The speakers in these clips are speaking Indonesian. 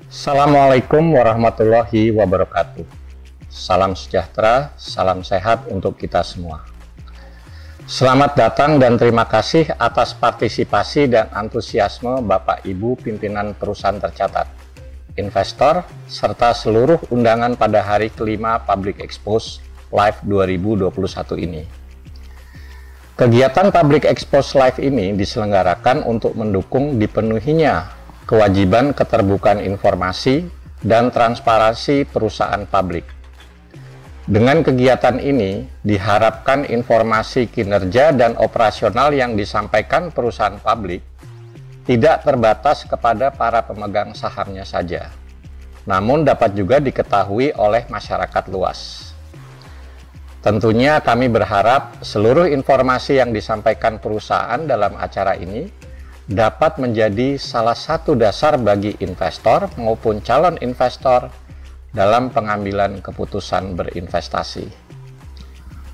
Assalamualaikum warahmatullahi wabarakatuh. Salam sejahtera, salam sehat untuk kita semua. Selamat datang dan terima kasih atas partisipasi dan antusiasme Bapak Ibu pimpinan perusahaan tercatat, investor, serta seluruh undangan pada hari kelima Public Expose Live 2021 ini. Kegiatan Public Expose Live ini diselenggarakan untuk mendukung dipenuhinya kewajiban keterbukaan informasi dan transparansi perusahaan publik. Dengan kegiatan ini, diharapkan informasi kinerja dan operasional yang disampaikan perusahaan publik tidak terbatas kepada para pemegang sahamnya saja, namun dapat juga diketahui oleh masyarakat luas. Tentunya kami berharap seluruh informasi yang disampaikan perusahaan dalam acara ini dapat menjadi salah satu dasar bagi investor maupun calon investor dalam pengambilan keputusan berinvestasi.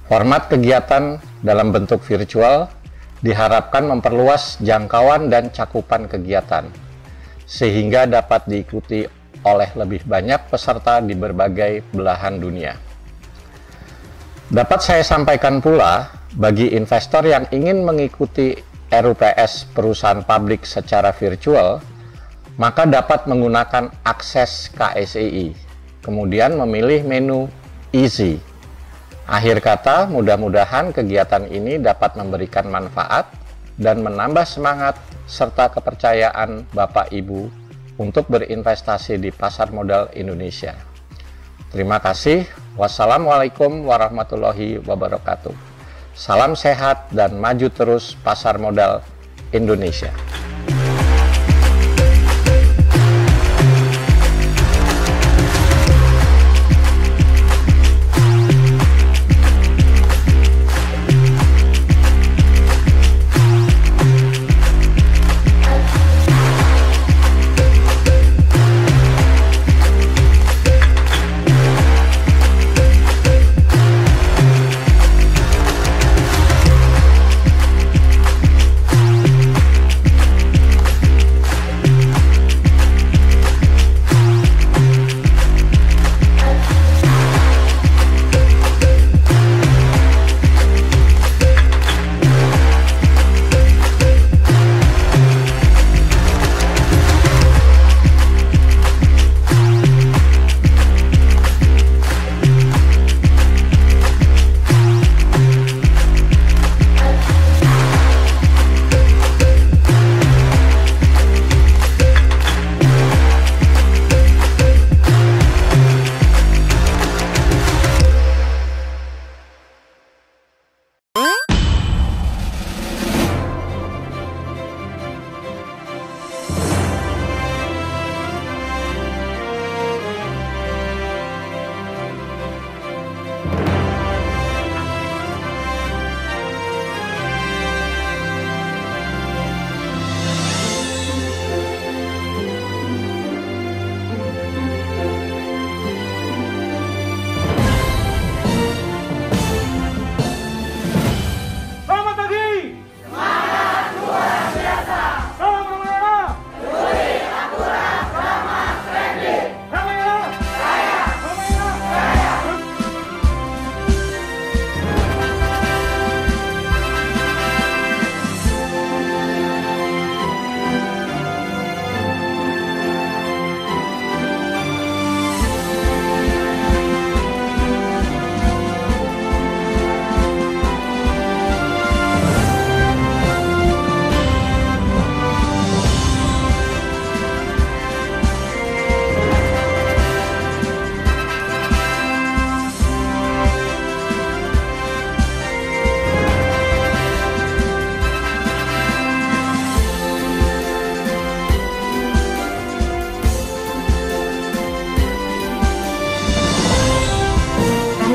Format kegiatan dalam bentuk virtual diharapkan memperluas jangkauan dan cakupan kegiatan, sehingga dapat diikuti oleh lebih banyak peserta di berbagai belahan dunia. Dapat saya sampaikan pula, bagi investor yang ingin mengikuti RUPS perusahaan publik secara virtual, maka dapat menggunakan akses KSEI, kemudian memilih menu Easy. Akhir kata, mudah-mudahan kegiatan ini dapat memberikan manfaat dan menambah semangat serta kepercayaan Bapak Ibu untuk berinvestasi di pasar modal Indonesia. Terima kasih. Wassalamualaikum warahmatullahi wabarakatuh. Salam sehat dan maju terus pasar modal Indonesia.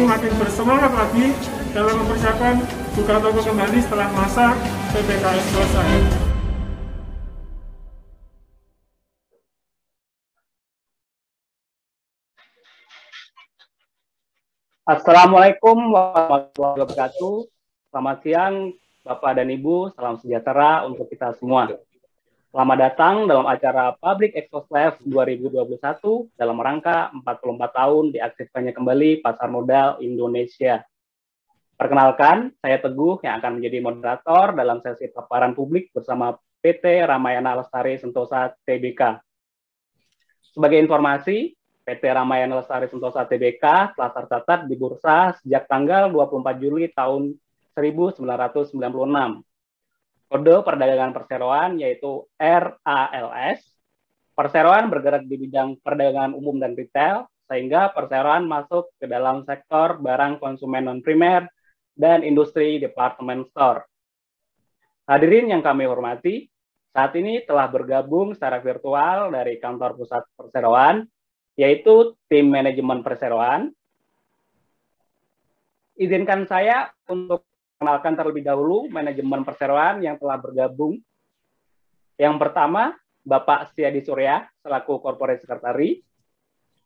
Makin bersemangat lagi dalam mempersiapkan buka toko kembali setelah masa PPKM selesai. Assalamualaikum warahmatullahi wabarakatuh. Selamat siang Bapak dan Ibu, salam sejahtera untuk kita semua. Selamat datang dalam acara Public Expo Live 2021 dalam rangka 44 tahun diaktifkannya kembali Pasar Modal Indonesia. Perkenalkan, saya Teguh yang akan menjadi moderator dalam sesi paparan publik bersama PT Ramayana Lestari Sentosa Tbk. Sebagai informasi, PT Ramayana Lestari Sentosa Tbk telah tercatat di bursa sejak tanggal 24 Juli tahun 1996. Kode perdagangan perseroan yaitu RALS. Perseroan bergerak di bidang perdagangan umum dan retail, sehingga perseroan masuk ke dalam sektor barang konsumen non-primer dan industri department store. Hadirin yang kami hormati, saat ini telah bergabung secara virtual dari kantor pusat perseroan, yaitu tim manajemen perseroan. Izinkan saya untuk mengenalkan terlebih dahulu manajemen perseroan yang telah bergabung. Yang pertama, Bapak Setiadi Surya selaku Corporate Secretary.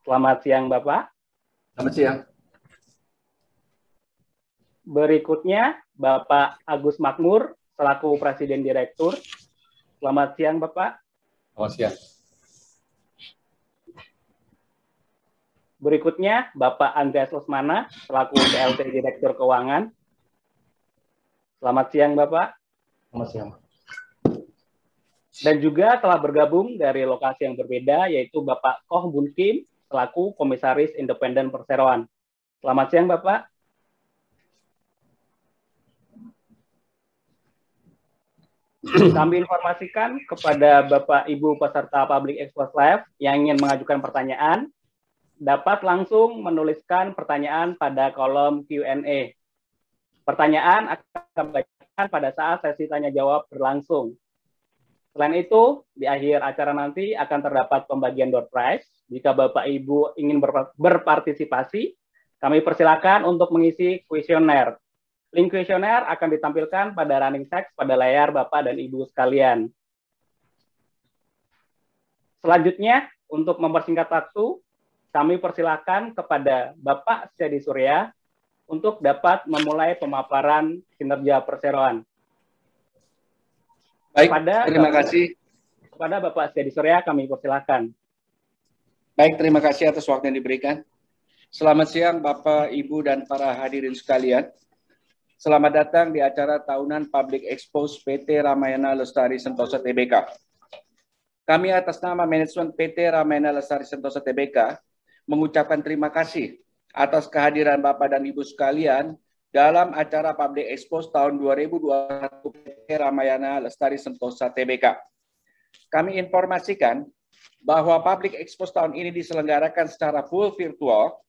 Selamat siang, Bapak. Selamat siang. Berikutnya, Bapak Agus Makmur selaku Presiden Direktur. Selamat siang, Bapak. Selamat siang. Berikutnya, Bapak Andreas Lesmana selaku PLT Direktur Keuangan. Selamat siang, Bapak. Selamat siang. Dan juga telah bergabung dari lokasi yang berbeda, yaitu Bapak Koh Bun Kim selaku Komisaris Independen Perseroan. Selamat siang, Bapak. Kami informasikan kepada Bapak Ibu peserta Public Expo Live yang ingin mengajukan pertanyaan, dapat langsung menuliskan pertanyaan pada kolom Q&A. Pertanyaan akan dibacakan pada saat sesi tanya-jawab berlangsung. Selain itu, di akhir acara nanti akan terdapat pembagian door prize. Jika Bapak Ibu ingin berpartisipasi, kami persilakan untuk mengisi kuesioner. Link kuesioner akan ditampilkan pada running text pada layar Bapak dan Ibu sekalian. Selanjutnya, untuk mempersingkat waktu, kami persilakan kepada Bapak Setiadi Surya untuk dapat memulai pemaparan kinerja perseroan. Baik, terima kasih. Kepada Bapak Setiadi Surya, kami persilakan. Baik, terima kasih atas waktu yang diberikan. Selamat siang Bapak, Ibu, dan para hadirin sekalian. Selamat datang di acara tahunan Public Expo PT Ramayana Lestari Sentosa Tbk. Kami atas nama manajemen PT Ramayana Lestari Sentosa Tbk mengucapkan terima kasih atas kehadiran Bapak dan Ibu sekalian dalam acara Public Expo tahun 2021 PT Ramayana Lestari Sentosa Tbk. Kami informasikan bahwa Public Expo tahun ini diselenggarakan secara full virtual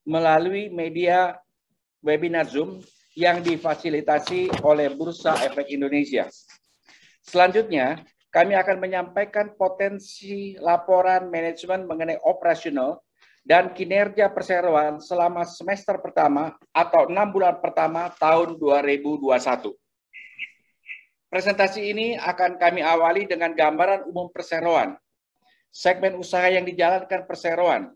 melalui media webinar Zoom yang difasilitasi oleh Bursa Efek Indonesia. Selanjutnya, kami akan menyampaikan potensi laporan manajemen mengenai operasional dan kinerja perseroan selama semester pertama atau 6 bulan pertama tahun 2021. Presentasi ini akan kami awali dengan gambaran umum perseroan, segmen usaha yang dijalankan perseroan,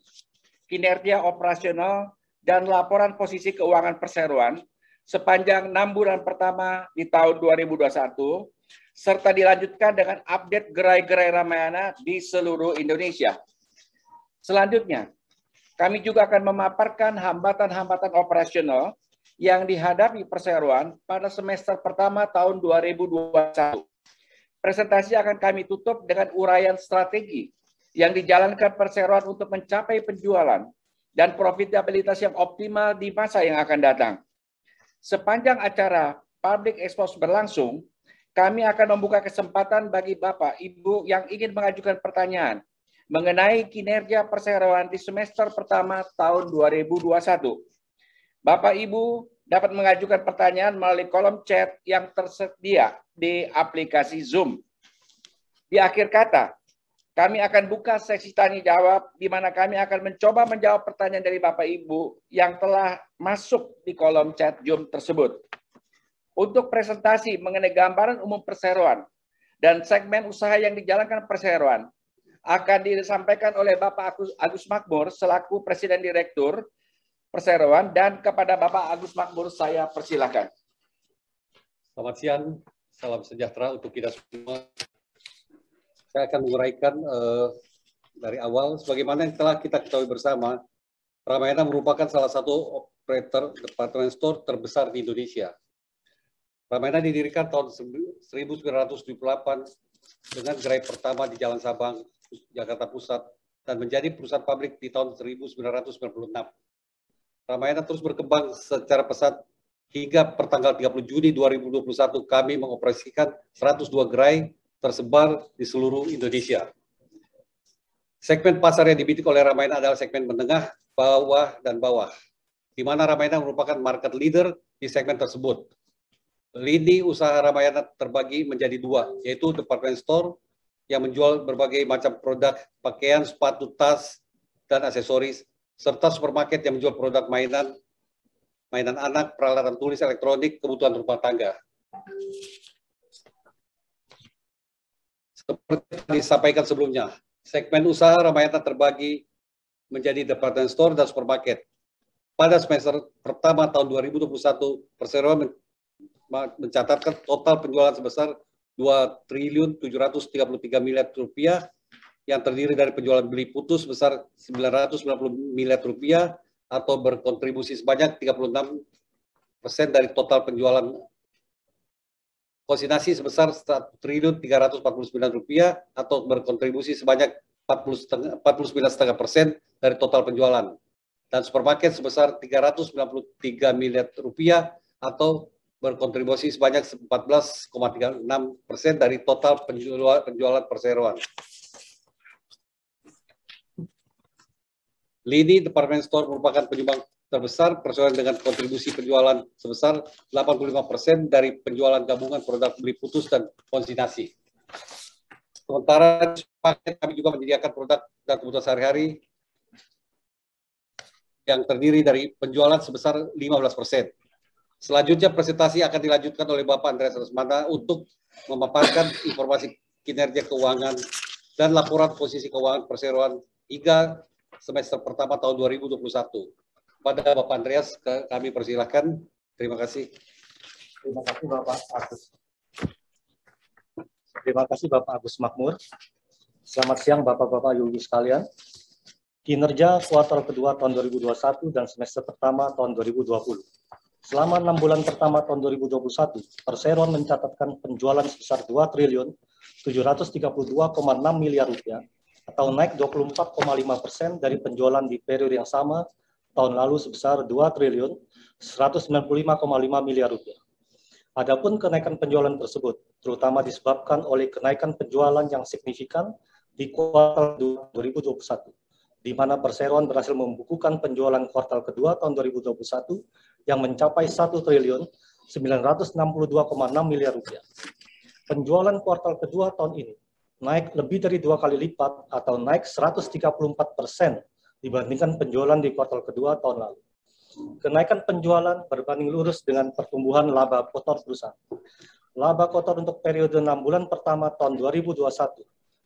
kinerja operasional, dan laporan posisi keuangan perseroan sepanjang 6 bulan pertama di tahun 2021, serta dilanjutkan dengan update gerai-gerai Ramayana di seluruh Indonesia. Selanjutnya, kami juga akan memaparkan hambatan-hambatan operasional yang dihadapi perseroan pada semester pertama tahun 2021. Presentasi akan kami tutup dengan uraian strategi yang dijalankan perseroan untuk mencapai penjualan dan profitabilitas yang optimal di masa yang akan datang. Sepanjang acara Public Expo berlangsung, kami akan membuka kesempatan bagi Bapak, Ibu yang ingin mengajukan pertanyaan mengenai kinerja perseroan di semester pertama tahun 2021. Bapak, Ibu dapat mengajukan pertanyaan melalui kolom chat yang tersedia di aplikasi Zoom. Di akhir kata, kami akan buka sesi tanya jawab di mana kami akan mencoba menjawab pertanyaan dari Bapak Ibu yang telah masuk di kolom chat Zoom tersebut. Untuk presentasi mengenai gambaran umum perseroan dan segmen usaha yang dijalankan perseroan akan disampaikan oleh Bapak Agus Makmur selaku Presiden Direktur Perseroan, dan kepada Bapak Agus Makmur saya persilakan. Selamat siang, salam sejahtera untuk kita semua. Saya akan menguraikan dari awal. Sebagaimana yang telah kita ketahui bersama, Ramayana merupakan salah satu operator department store terbesar di Indonesia. Ramayana didirikan tahun 1978 dengan gerai pertama di Jalan Sabang, Jakarta Pusat, dan menjadi perusahaan pabrik di tahun 1996. Ramayana terus berkembang secara pesat hingga pertanggal 30 Juni 2021 kami mengoperasikan 102 gerai tersebar di seluruh Indonesia. Segmen pasar yang dibidik oleh Ramayana adalah segmen menengah, bawah, dan bawah, di mana Ramayana merupakan market leader di segmen tersebut. Lini usaha Ramayana terbagi menjadi dua, yaitu department store yang menjual berbagai macam produk pakaian, sepatu, tas, dan aksesoris, serta supermarket yang menjual produk mainan anak, peralatan tulis, elektronik, kebutuhan rumah tangga. Seperti yang disampaikan sebelumnya, segmen usaha Ramayana terbagi menjadi department store dan supermarket. Pada semester pertama tahun 2021, perseroan mencatatkan total penjualan sebesar 2.733 miliar rupiah yang terdiri dari penjualan beli putus sebesar 990 miliar rupiah atau berkontribusi sebanyak 36% dari total penjualan, konsignasi sebesar 1.349 rupiah atau berkontribusi sebanyak 49,5% dari total penjualan, dan supermarket sebesar 393 miliar rupiah atau berkontribusi sebanyak 14,36% dari total penjualan perseroan. Lini department store merupakan penyumbang terbesar perseroan dengan kontribusi penjualan sebesar 85% dari penjualan gabungan produk beli putus dan konsignasi. Sementara kami juga menyediakan produk dan kebutuhan sehari-hari yang terdiri dari penjualan sebesar 15%. Selanjutnya presentasi akan dilanjutkan oleh Bapak Andreas Lesmana untuk memaparkan informasi kinerja keuangan dan laporan posisi keuangan perseroan hingga semester pertama tahun 2021. Pada Bapak Andreas, kami persilahkan. Terima kasih. Terima kasih Bapak Agus. Terima kasih Bapak Agus Makmur. Selamat siang Bapak-Bapak Ibu sekalian. Kinerja kuartal kedua tahun 2021 dan semester pertama tahun 2020. Selama 6 bulan pertama tahun 2021, perseroan mencatatkan penjualan sebesar 2.732,6 miliar rupiah atau naik 24,5% dari penjualan di periode yang sama tahun lalu sebesar 2.195,5 miliar rupiah. Adapun kenaikan penjualan tersebut terutama disebabkan oleh kenaikan penjualan yang signifikan di kuartal 2021, di mana perseroan berhasil membukukan penjualan kuartal kedua tahun 2021 yang mencapai 1.962,6 miliar rupiah. Penjualan kuartal kedua tahun ini naik lebih dari 2 kali lipat atau naik 134% dibandingkan penjualan di kuartal kedua tahun lalu. Kenaikan penjualan berbanding lurus dengan pertumbuhan laba kotor perusahaan. Laba kotor untuk periode 6 bulan pertama tahun 2021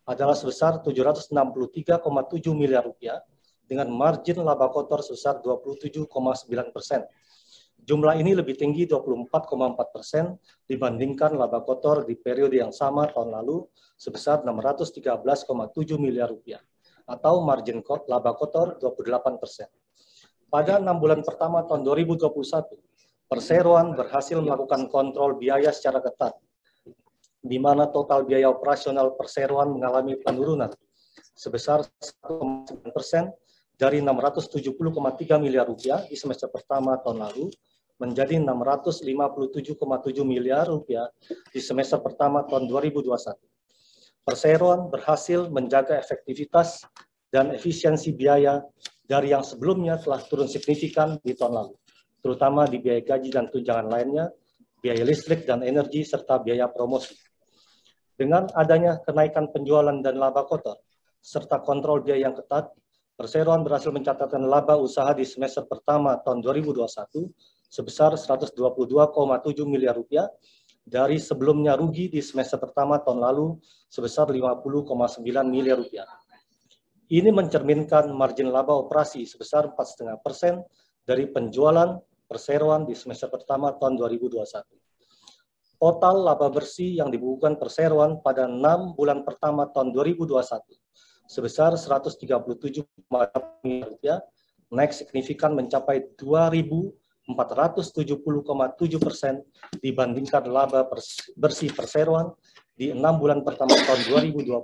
adalah sebesar 763,7 miliar rupiah dengan margin laba kotor sebesar 27,9%. Jumlah ini lebih tinggi 24,4% dibandingkan laba kotor di periode yang sama tahun lalu sebesar 613,7 miliar rupiah atau margin laba kotor 28%. Pada 6 bulan pertama tahun 2021, perseroan berhasil melakukan kontrol biaya secara ketat, di mana total biaya operasional perseroan mengalami penurunan sebesar 1,9% dari 670,3 miliar rupiah di semester pertama tahun lalu menjadi 657,7 miliar rupiah di semester pertama tahun 2021. Perseroan berhasil menjaga efektivitas dan efisiensi biaya dari yang sebelumnya telah turun signifikan di tahun lalu, terutama di biaya gaji dan tunjangan lainnya, biaya listrik dan energi, serta biaya promosi. Dengan adanya kenaikan penjualan dan laba kotor, serta kontrol biaya yang ketat, perseroan berhasil mencatatkan laba usaha di semester pertama tahun 2021 sebesar 122,7 miliar rupiah dari sebelumnya rugi di semester pertama tahun lalu sebesar 50,9 miliar rupiah. Ini mencerminkan margin laba operasi sebesar 4,5% dari penjualan perseroan di semester pertama tahun 2021. total laba bersih yang dibukukan perseroan pada 6 bulan pertama tahun 2021 sebesar 137,8 miliar rupiah, naik signifikan mencapai 2.470,7% dibandingkan laba bersih perseroan di 6 bulan pertama tahun 2020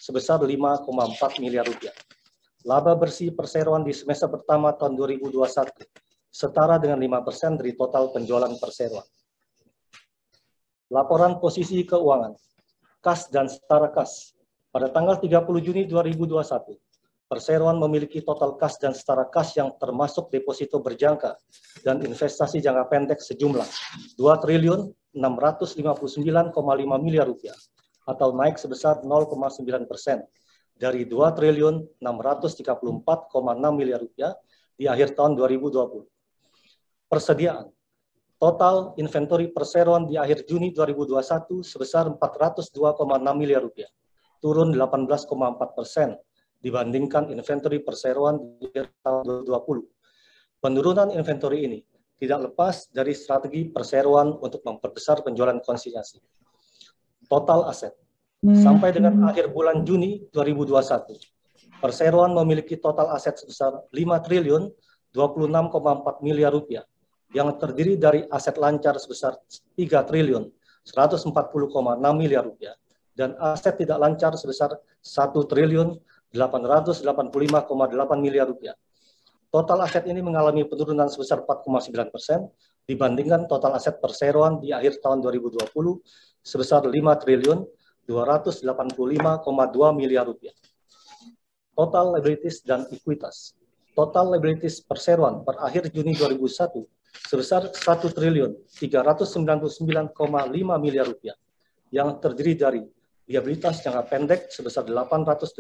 sebesar 5,4 miliar rupiah. Laba bersih perseroan di semester pertama tahun 2021 setara dengan 5% dari total penjualan perseroan. Laporan posisi keuangan, kas dan setara kas. Pada tanggal 30 Juni 2021, perseroan memiliki total kas dan setara kas yang termasuk deposito berjangka dan investasi jangka pendek sejumlah 2.659,5 miliar rupiah atau naik sebesar 0,9% dari 2.634,6 miliar rupiah di akhir tahun 2020. Persediaan. Total inventory perseroan di akhir Juni 2021 sebesar 402,6 miliar rupiah, turun 18,4% dibandingkan inventory perseroan di akhir tahun 2020. Penurunan inventory ini tidak lepas dari strategi perseroan untuk memperbesar penjualan konsinyasi. Total aset. Sampai dengan akhir bulan Juni 2021, perseroan memiliki total aset sebesar 5.026,4 miliar rupiah, yang terdiri dari aset lancar sebesar 3.140,6 miliar rupiah dan aset tidak lancar sebesar 1.885,8 miliar rupiah. Total aset ini mengalami penurunan sebesar 4,9% dibandingkan total aset perseroan di akhir tahun 2020 sebesar 5.285,2 miliar rupiah. Total liabilities dan ekuitas. Total liabilities perseroan per akhir Juni 2001 sebesar 1.399,5 miliar rupiah yang terdiri dari liabilitas jangka pendek sebesar 880,3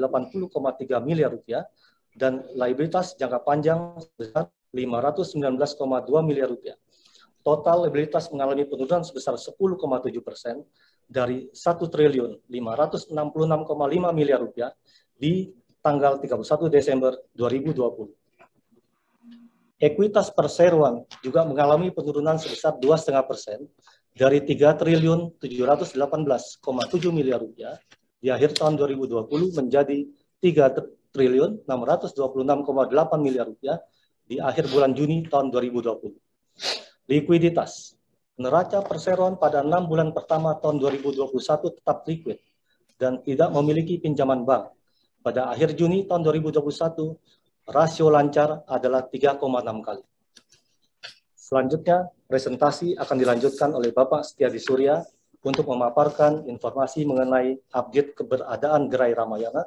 miliar rupiah dan liabilitas jangka panjang sebesar 519,2 miliar rupiah. Total liabilitas mengalami penurunan sebesar 10,7% dari 1.566,5 miliar rupiah di tanggal 31 Desember 2020. Ekuitas perseroan juga mengalami penurunan sebesar 2,5% dari 3.718,7 miliar rupiah di akhir tahun 2020 menjadi 3.626,8 miliar rupiah di akhir bulan Juni tahun 2020. Likuiditas. Neraca perseroan pada 6 bulan pertama tahun 2021 tetap likuid dan tidak memiliki pinjaman bank. Pada akhir Juni tahun 2021, rasio lancar adalah 3,6 kali. Selanjutnya, presentasi akan dilanjutkan oleh Bapak Setiadi Surya untuk memaparkan informasi mengenai update keberadaan Gerai Ramayana,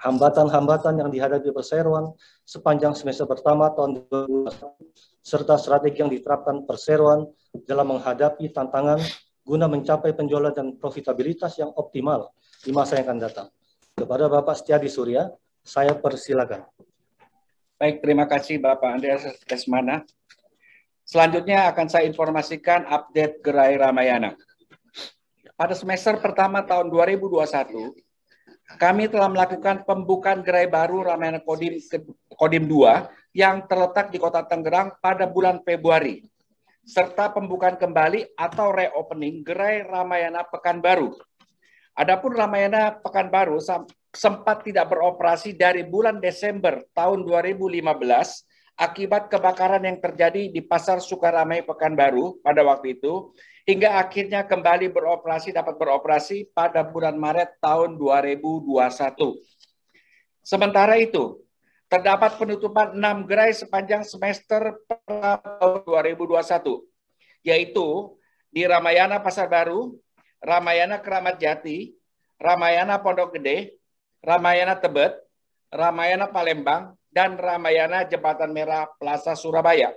hambatan-hambatan yang dihadapi perseroan sepanjang semester pertama tahun 2021, serta strategi yang diterapkan perseroan dalam menghadapi tantangan guna mencapai penjualan dan profitabilitas yang optimal di masa yang akan datang. Kepada Bapak Setiadi Surya, saya persilakan. Baik, terima kasih Bapak Andreas Lesmana. Selanjutnya akan saya informasikan update Gerai Ramayana. Pada semester pertama tahun 2021, kami telah melakukan pembukaan gerai baru Ramayana Kodim 2 yang terletak di Kota Tangerang pada bulan Februari, serta pembukaan kembali atau reopening Gerai Ramayana Pekanbaru. Adapun Ramayana Pekanbaru sempat tidak beroperasi dari bulan Desember tahun 2015 akibat kebakaran yang terjadi di Pasar Sukaramai Pekanbaru pada waktu itu, hingga akhirnya kembali dapat beroperasi pada bulan Maret tahun 2021. Sementara itu, terdapat penutupan 6 gerai sepanjang semester tahun 2021, yaitu di Ramayana Pasar Baru, Ramayana Keramat Jati, Ramayana Pondok Gede, Ramayana Tebet, Ramayana Palembang, dan Ramayana Jembatan Merah Plaza Surabaya.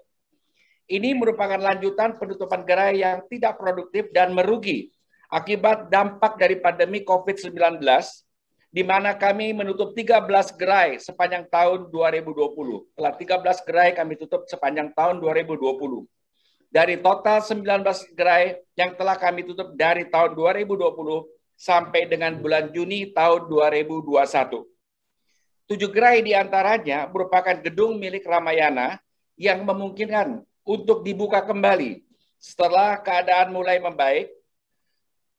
Ini merupakan lanjutan penutupan gerai yang tidak produktif dan merugi akibat dampak dari pandemi COVID-19, di mana kami menutup 13 gerai sepanjang tahun 2020. Telah 13 gerai kami tutup sepanjang tahun 2020. Dari total 19 gerai yang telah kami tutup dari tahun 2020 sampai dengan bulan Juni tahun 2021. 7 gerai diantaranya merupakan gedung milik Ramayana yang memungkinkan untuk dibuka kembali Setelah keadaan mulai membaik,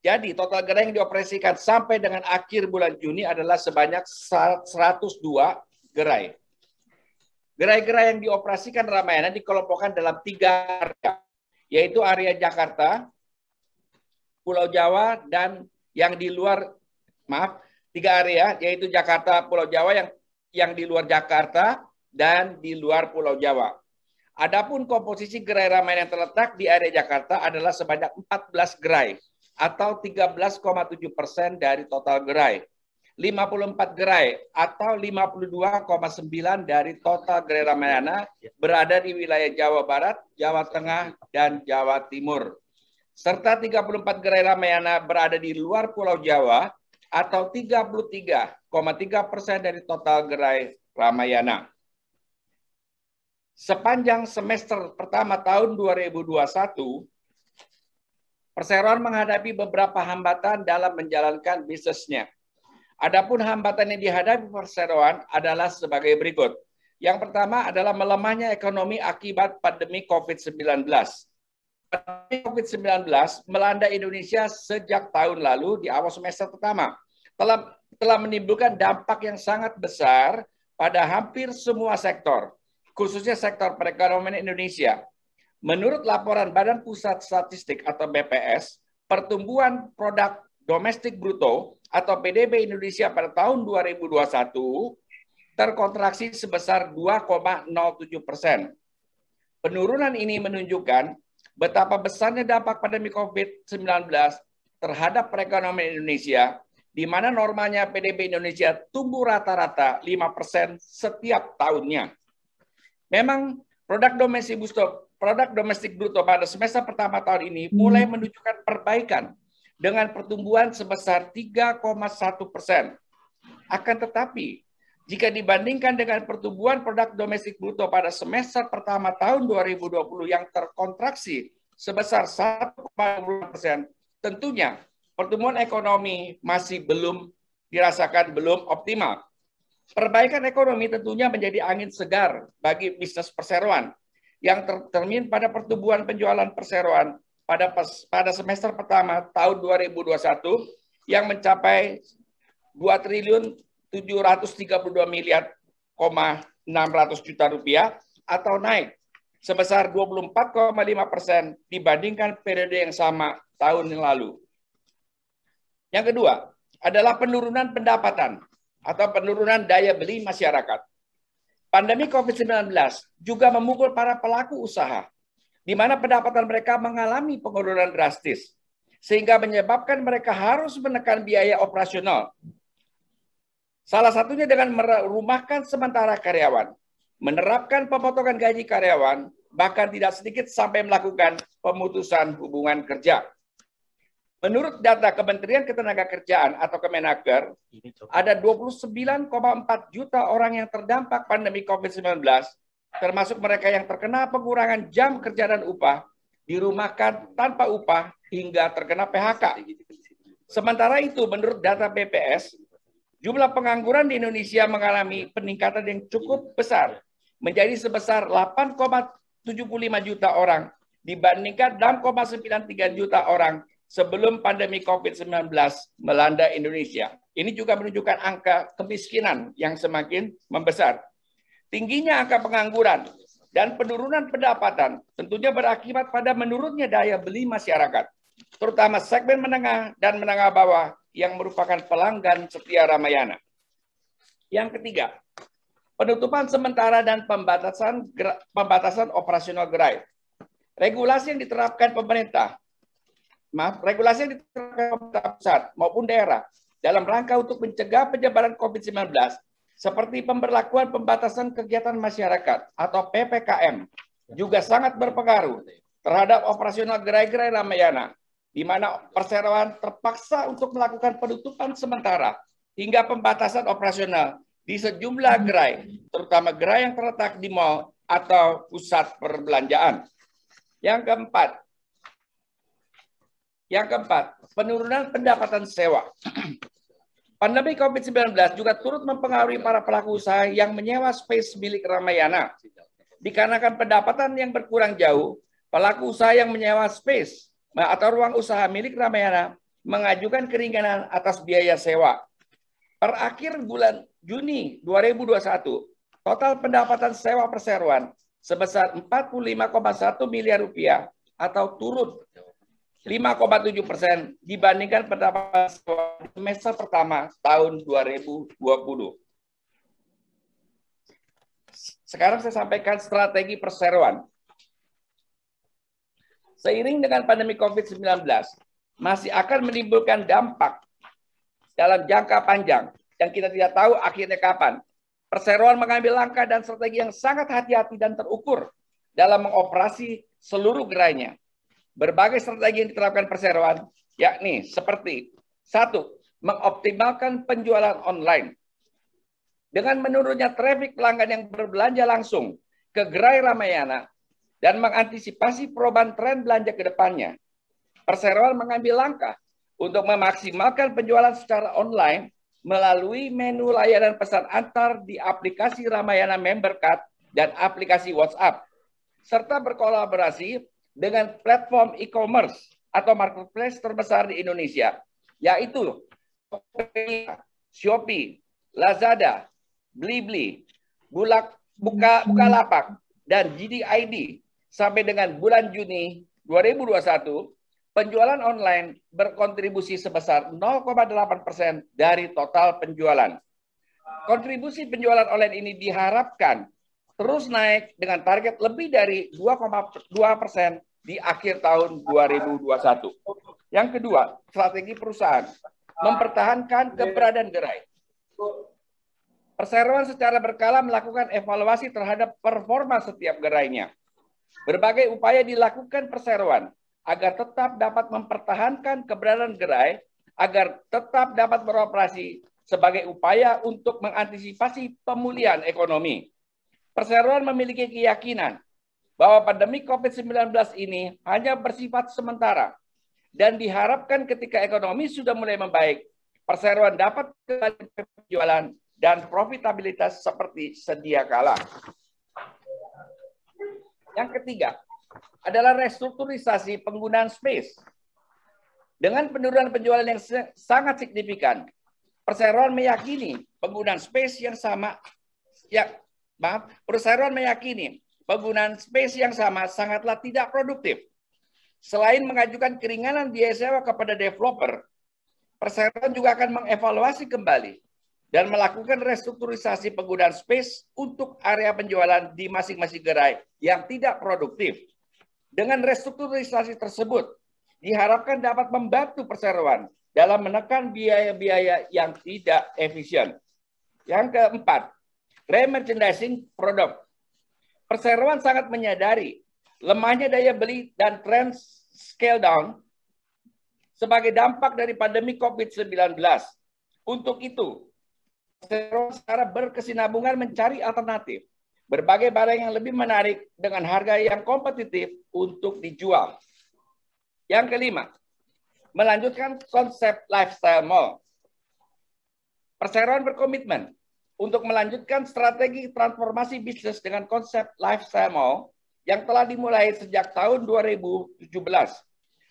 jadi total gerai yang dioperasikan sampai dengan akhir bulan Juni adalah sebanyak 102 gerai. Gerai-gerai yang dioperasikan Ramayana dikelompokkan dalam 3 area, yaitu area Jakarta, Pulau Jawa, dan yang di luar, 3 area, yaitu Jakarta, Pulau Jawa, yang di luar Jakarta, dan di luar Pulau Jawa. Adapun komposisi gerai Ramayana yang terletak di area Jakarta adalah sebanyak 14 gerai, atau 13,7% dari total gerai. 54 gerai atau 52,9% dari total gerai Ramayana berada di wilayah Jawa Barat, Jawa Tengah, dan Jawa Timur. Serta 34 gerai Ramayana berada di luar Pulau Jawa atau 33,3% dari total gerai Ramayana. Sepanjang semester pertama tahun 2021, perseroan menghadapi beberapa hambatan dalam menjalankan bisnisnya. Adapun hambatan yang dihadapi perseroan adalah sebagai berikut. Yang pertama adalah melemahnya ekonomi akibat pandemi COVID-19. Pandemi COVID-19 melanda Indonesia sejak tahun lalu di awal semester pertama. Telah menimbulkan dampak yang sangat besar pada hampir semua sektor, khususnya sektor perekonomian Indonesia. Menurut laporan Badan Pusat Statistik atau BPS, pertumbuhan produk domestik bruto atau PDB Indonesia pada tahun 2021 terkontraksi sebesar 2,07%. Penurunan ini menunjukkan betapa besarnya dampak pandemi COVID-19 terhadap perekonomian Indonesia, di mana normalnya PDB Indonesia tumbuh rata-rata 5% setiap tahunnya. Memang produk domestik bruto pada semester pertama tahun ini mulai menunjukkan perbaikan dengan pertumbuhan sebesar 3,1%. Akan tetapi, jika dibandingkan dengan pertumbuhan produk domestik bruto pada semester pertama tahun 2020 yang terkontraksi sebesar 1,2%, tentunya pertumbuhan ekonomi masih belum dirasakan belum optimal. Perbaikan ekonomi tentunya menjadi angin segar bagi bisnis perseroan yang tercermin pada pertumbuhan penjualan perseroan pada semester pertama tahun 2021 yang mencapai 2.732.600 miliar rupiah atau naik sebesar 24,5% dibandingkan periode yang sama tahun yang lalu. Yang kedua adalah penurunan pendapatan atau penurunan daya beli masyarakat. Pandemi COVID-19 juga memukul para pelaku usaha, di mana pendapatan mereka mengalami penurunan drastis, sehingga menyebabkan mereka harus menekan biaya operasional. Salah satunya dengan merumahkan sementara karyawan, menerapkan pemotongan gaji karyawan, bahkan tidak sedikit sampai melakukan pemutusan hubungan kerja. Menurut data Kementerian Ketenagakerjaan atau Kemenaker, ada 29,4 juta orang yang terdampak pandemi COVID-19, termasuk mereka yang terkena pengurangan jam kerja dan upah, dirumahkan tanpa upah, hingga terkena PHK. Sementara itu, menurut data BPS, jumlah pengangguran di Indonesia mengalami peningkatan yang cukup besar, menjadi sebesar 8,75 juta orang, dibandingkan 6,93 juta orang sebelum pandemi COVID-19 melanda Indonesia. Ini juga menunjukkan angka kemiskinan yang semakin membesar. Tingginya angka pengangguran dan penurunan pendapatan tentunya berakibat pada menurunnya daya beli masyarakat, terutama segmen menengah dan menengah bawah yang merupakan pelanggan setia Ramayana. Yang ketiga, penutupan sementara dan pembatasan operasional gerai. Regulasi yang diterapkan pemerintah pusat maupun daerah dalam rangka untuk mencegah penyebaran COVID-19 seperti pemberlakuan pembatasan kegiatan masyarakat atau PPKM juga sangat berpengaruh terhadap operasional gerai-gerai Ramayana, di mana perseroan terpaksa untuk melakukan penutupan sementara hingga pembatasan operasional di sejumlah gerai, terutama gerai yang terletak di mal atau pusat perbelanjaan. Yang keempat, penurunan pendapatan sewa. Pandemi COVID-19 juga turut mempengaruhi para pelaku usaha yang menyewa space milik Ramayana. Dikarenakan pendapatan yang berkurang jauh, pelaku usaha yang menyewa space atau ruang usaha milik Ramayana mengajukan keringanan atas biaya sewa. Per akhir bulan Juni 2021, total pendapatan sewa perseroan sebesar 45,1 miliar rupiah atau turun 5,7% dibandingkan pendapatan sewa semester pertama tahun 2020. Sekarang saya sampaikan strategi perseroan. Seiring dengan pandemi COVID-19, masih akan menimbulkan dampak dalam jangka panjang yang kita tidak tahu akhirnya kapan. Perseroan mengambil langkah dan strategi yang sangat hati-hati dan terukur dalam mengoperasi seluruh gerainya. Berbagai strategi yang diterapkan perseroan, yakni seperti 1. Mengoptimalkan penjualan online. Dengan menurunnya trafik pelanggan yang berbelanja langsung ke gerai Ramayana dan mengantisipasi perubahan tren belanja ke depannya, perseroan mengambil langkah untuk memaksimalkan penjualan secara online melalui menu layanan pesan antar di aplikasi Ramayana Member Card dan aplikasi WhatsApp, serta berkolaborasi dengan platform e-commerce atau marketplace terbesar di Indonesia, yaitu Shopee, Lazada, Blibli, Bukalapak, dan JD.ID. Sampai dengan bulan Juni 2021, penjualan online berkontribusi sebesar 0,8% dari total penjualan. Kontribusi penjualan online ini diharapkan terus naik dengan target lebih dari 2,2% di akhir tahun 2021. Yang kedua, strategi perusahaan mempertahankan keberadaan gerai. Perseroan secara berkala melakukan evaluasi terhadap performa setiap gerainya. Berbagai upaya dilakukan perseroan agar tetap dapat mempertahankan keberadaan gerai, agar tetap dapat beroperasi sebagai upaya untuk mengantisipasi pemulihan ekonomi. Perseroan memiliki keyakinan bahwa pandemi COVID-19 ini hanya bersifat sementara dan diharapkan ketika ekonomi sudah mulai membaik, perseroan dapat kembali penjualan dan profitabilitas seperti sedia kala. Yang ketiga adalah restrukturisasi penggunaan space. Dengan penurunan penjualan yang sangat signifikan, perseroan meyakini penggunaan space yang sama sangatlah tidak produktif. Selain mengajukan keringanan biaya sewa kepada developer, perseroan juga akan mengevaluasi kembali dan melakukan restrukturisasi penggunaan space untuk area penjualan di masing-masing gerai yang tidak produktif. Dengan restrukturisasi tersebut, diharapkan dapat membantu perseroan dalam menekan biaya-biaya yang tidak efisien. Yang keempat, remerchandising produk. Perseroan sangat menyadari lemahnya daya beli dan tren scale down sebagai dampak dari pandemi COVID-19. Untuk itu, perseroan secara berkesinambungan mencari alternatif berbagai barang yang lebih menarik dengan harga yang kompetitif untuk dijual. Yang kelima, melanjutkan konsep lifestyle mall. Perseroan berkomitmen untuk melanjutkan strategi transformasi bisnis dengan konsep lifestyle mall yang telah dimulai sejak tahun 2017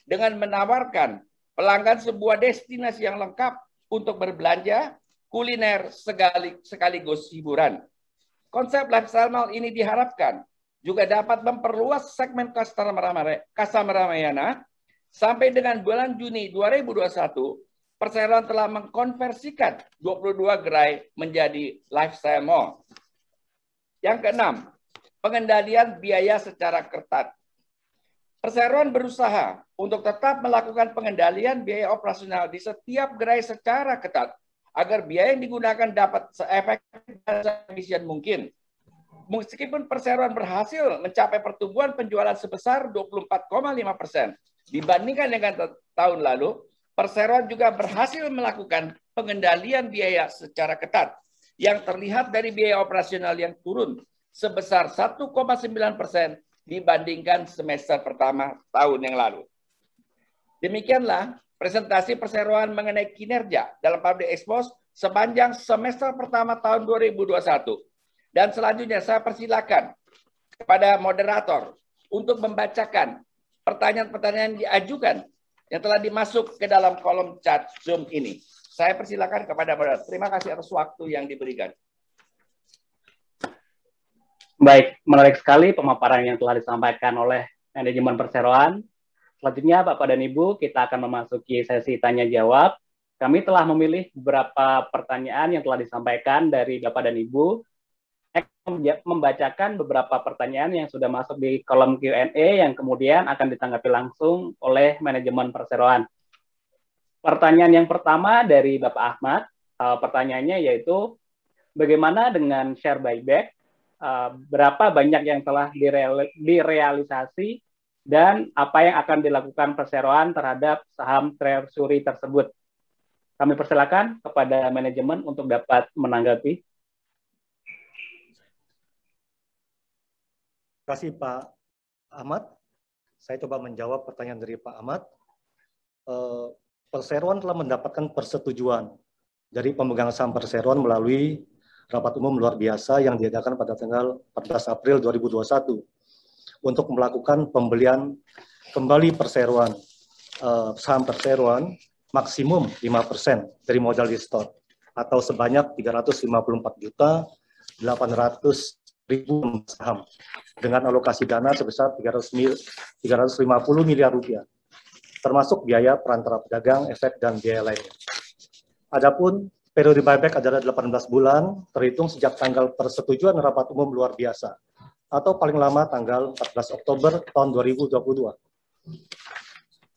dengan menawarkan pelanggan sebuah destinasi yang lengkap untuk berbelanja, kuliner, sekaligus hiburan. Konsep lifestyle mall ini diharapkan juga dapat memperluas segmen customer Ramayana. Sampai dengan bulan Juni 2021, perseroan telah mengkonversikan 22 gerai menjadi lifestyle mall. Yang keenam, pengendalian biaya secara ketat. Perseroan berusaha untuk tetap melakukan pengendalian biaya operasional di setiap gerai secara ketat, agar biaya yang digunakan dapat seefektif dan seefisien mungkin. Meskipun perseroan berhasil mencapai pertumbuhan penjualan sebesar 24,5% dibandingkan dengan tahun lalu, perseroan juga berhasil melakukan pengendalian biaya secara ketat yang terlihat dari biaya operasional yang turun sebesar 1,9% dibandingkan semester pertama tahun yang lalu. Demikianlah presentasi perseroan mengenai kinerja dalam Public Expose sepanjang semester pertama tahun 2021. Dan selanjutnya saya persilakan kepada moderator untuk membacakan pertanyaan-pertanyaan yang diajukan yang telah dimasuk ke dalam kolom chat Zoom ini. Saya persilakan kepada moderator. Terima kasih atas waktu yang diberikan. Baik, menarik sekali pemaparan yang telah disampaikan oleh manajemen perseroan. Selanjutnya, Bapak dan Ibu, kita akan memasuki sesi tanya-jawab. Kami telah memilih beberapa pertanyaan yang telah disampaikan dari Bapak dan Ibu. Membacakan beberapa pertanyaan yang sudah masuk di kolom Q&A yang kemudian akan ditanggapi langsung oleh manajemen perseroan. Pertanyaan yang pertama dari Bapak Ahmad, pertanyaannya yaitu, bagaimana dengan share buyback? Berapa banyak yang telah direalisasi dan apa yang akan dilakukan perseroan terhadap saham treasury tersebut? Kami persilakan kepada manajemen untuk dapat menanggapi. Terima kasih Pak Ahmad. Saya coba menjawab pertanyaan dari Pak Ahmad. Perseroan telah mendapatkan persetujuan dari pemegang saham perseroan melalui rapat umum luar biasa yang diadakan pada tanggal 14 April 2021 untuk melakukan pembelian kembali perseroan, saham perseroan maksimum 5% dari modal di store atau sebanyak 354.800.000 saham dengan alokasi dana sebesar 350 miliar rupiah, termasuk biaya perantara pedagang, efek, dan biaya lainnya. Adapun periode buyback adalah 18 bulan, terhitung sejak tanggal persetujuan rapat umum luar biasa, atau paling lama tanggal 14 Oktober tahun 2022.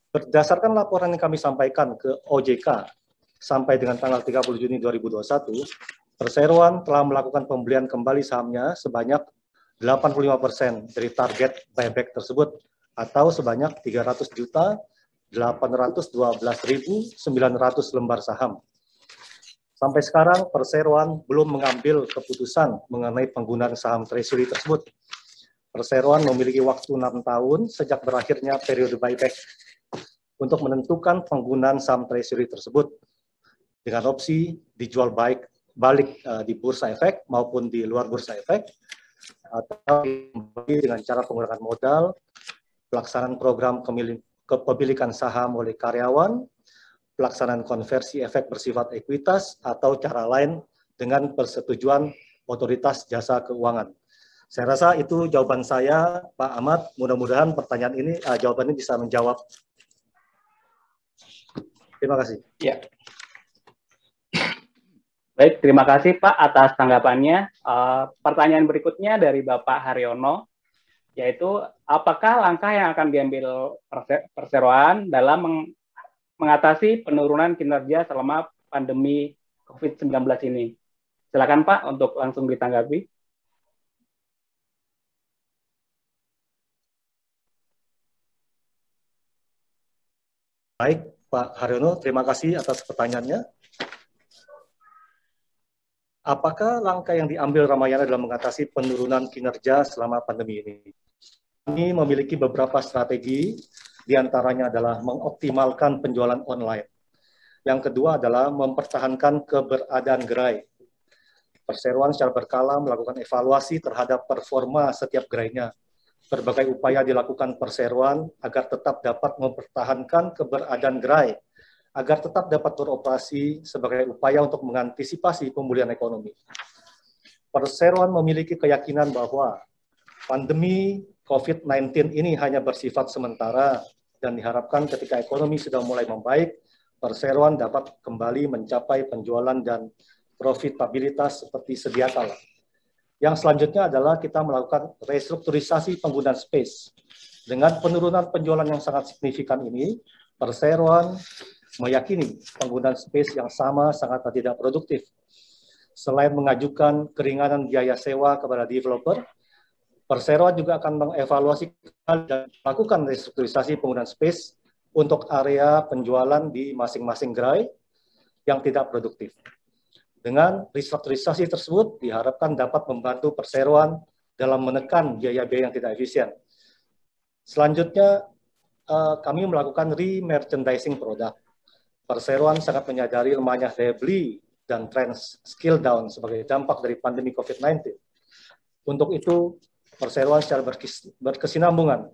Berdasarkan laporan yang kami sampaikan ke OJK sampai dengan tanggal 30 Juni 2021, perseroan telah melakukan pembelian kembali sahamnya sebanyak 85% dari target buyback tersebut, atau sebanyak 300.812.900 lembar saham. Sampai sekarang, perseroan belum mengambil keputusan mengenai penggunaan saham treasury tersebut. Perseroan memiliki waktu 6 tahun sejak berakhirnya periode buyback untuk menentukan penggunaan saham treasury tersebut dengan opsi dijual balik di bursa efek maupun di luar bursa efek, atau dengan cara penggunaan modal, pelaksanaan program kepemilikan saham oleh karyawan, pelaksanaan konversi efek bersifat ekuitas, atau cara lain dengan persetujuan otoritas jasa keuangan. Saya rasa itu jawaban saya, Pak Ahmad. Mudah-mudahan pertanyaan ini, jawabannya bisa menjawab. Terima kasih. Ya. Baik, terima kasih Pak atas tanggapannya. Pertanyaan berikutnya dari Bapak Haryono, yaitu apakah langkah yang akan diambil perseroan dalam mengatasi penurunan kinerja selama pandemi COVID-19 ini? Silakan Pak untuk langsung ditanggapi. Baik, Pak Haryono, terima kasih atas pertanyaannya. Apakah langkah yang diambil Ramayana dalam mengatasi penurunan kinerja selama pandemi ini? Kami memiliki beberapa strategi, diantaranya adalah mengoptimalkan penjualan online. Yang kedua adalah mempertahankan keberadaan gerai. Perseroan secara berkala melakukan evaluasi terhadap performa setiap gerainya. Berbagai upaya dilakukan perseroan agar tetap dapat mempertahankan keberadaan gerai, agar tetap dapat beroperasi sebagai upaya untuk mengantisipasi pemulihan ekonomi. Perseroan memiliki keyakinan bahwa pandemi COVID-19 ini hanya bersifat sementara dan diharapkan ketika ekonomi sudah mulai membaik, perseroan dapat kembali mencapai penjualan dan profitabilitas seperti sedia kala. Yang selanjutnya adalah kita melakukan restrukturisasi penggunaan space. Dengan penurunan penjualan yang sangat signifikan ini, perseroan meyakini penggunaan space yang sama sangat tidak produktif. Selain mengajukan keringanan biaya sewa kepada developer, perseroan juga akan mengevaluasi dan melakukan restrukturisasi penggunaan space untuk area penjualan di masing-masing gerai yang tidak produktif. Dengan restrukturisasi tersebut diharapkan dapat membantu perseroan dalam menekan biaya-biaya yang tidak efisien. Selanjutnya, kami melakukan re-merchandising produk. Perseroan sangat menyadari lemahnya daya beli dan tren skill down sebagai dampak dari pandemi COVID-19. Untuk itu, perseroan secara berkesinambungan,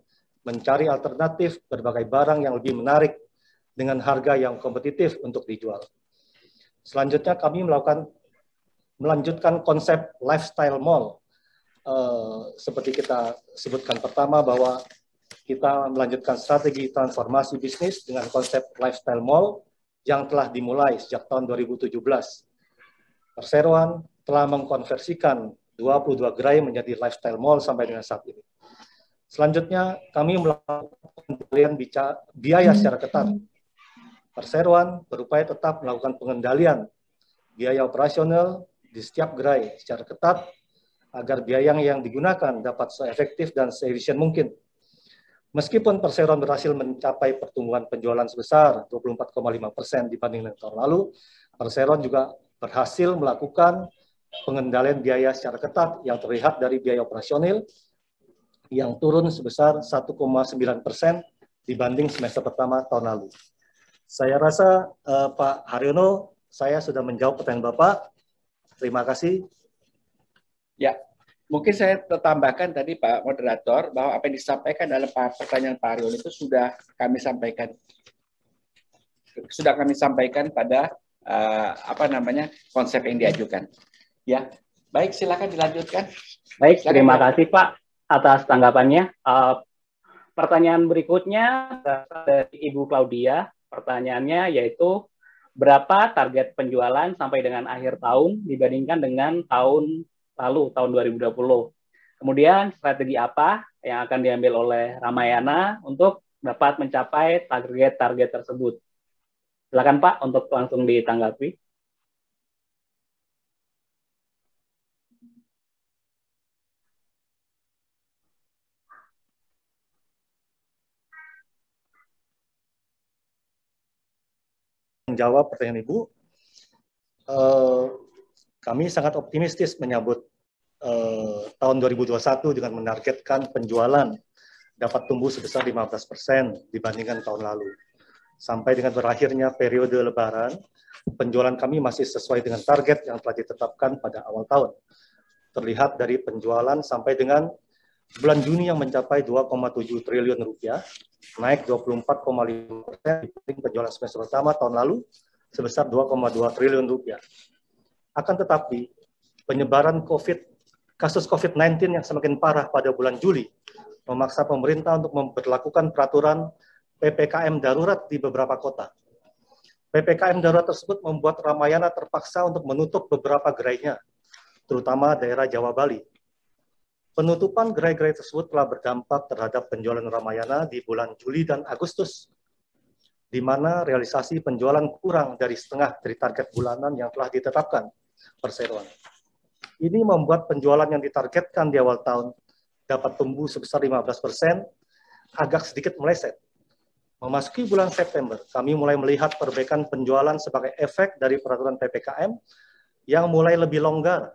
mencari alternatif berbagai barang yang lebih menarik dengan harga yang kompetitif untuk dijual. Selanjutnya kami melanjutkan konsep lifestyle mall. Seperti kita sebutkan pertama bahwa kita melanjutkan strategi transformasi bisnis dengan konsep lifestyle mall yang telah dimulai sejak tahun 2017. Perseroan telah mengkonversikan 22 gerai menjadi lifestyle mall sampai dengan saat ini. Selanjutnya, kami melakukan pengendalian biaya secara ketat. Perseroan berupaya tetap melakukan pengendalian biaya operasional di setiap gerai secara ketat agar biaya yang digunakan dapat seefektif dan seefisien mungkin. Meskipun perseroan berhasil mencapai pertumbuhan penjualan sebesar 24,5% dibanding dengan tahun lalu, perseroan juga berhasil melakukan pengendalian biaya secara ketat yang terlihat dari biaya operasional yang turun sebesar 1,9% dibanding semester pertama tahun lalu. Saya rasa Pak Haryono, saya sudah menjawab pertanyaan Bapak. Terima kasih. Ya, mungkin saya tambahkan tadi Pak Moderator bahwa apa yang disampaikan dalam pertanyaan Pak Haryono itu sudah kami sampaikan pada konsep yang diajukan. Ya, baik, silakan dilanjutkan. Baik, silakan, terima kasih Pak atas tanggapannya. Pertanyaan berikutnya dari Ibu Claudia. Pertanyaannya yaitu berapa target penjualan sampai dengan akhir tahun dibandingkan dengan tahun lalu, tahun 2020. Kemudian strategi apa yang akan diambil oleh Ramayana untuk dapat mencapai target-target tersebut. Silakan Pak untuk langsung ditanggapi. Menjawab pertanyaan Ibu, kami sangat optimistis menyambut tahun 2021 dengan menargetkan penjualan dapat tumbuh sebesar 15% dibandingkan tahun lalu. Sampai dengan berakhirnya periode Lebaran, penjualan kami masih sesuai dengan target yang telah ditetapkan pada awal tahun. Terlihat dari penjualan sampai dengan bulan Juni yang mencapai 2,7 triliun rupiah, naik 24,5% dibanding penjualan semester pertama tahun lalu sebesar 2,2 triliun rupiah. Akan tetapi, penyebaran kasus COVID-19 yang semakin parah pada bulan Juli memaksa pemerintah untuk memberlakukan peraturan PPKM darurat di beberapa kota. PPKM darurat tersebut membuat Ramayana terpaksa untuk menutup beberapa gerainya, terutama daerah Jawa Bali. Penutupan gerai-gerai tersebut telah berdampak terhadap penjualan Ramayana di bulan Juli dan Agustus, di mana realisasi penjualan kurang dari setengah dari target bulanan yang telah ditetapkan perseroan. Ini membuat penjualan yang ditargetkan di awal tahun dapat tumbuh sebesar 15%, agak sedikit meleset. Memasuki bulan September, kami mulai melihat perbaikan penjualan sebagai efek dari peraturan PPKM yang mulai lebih longgar.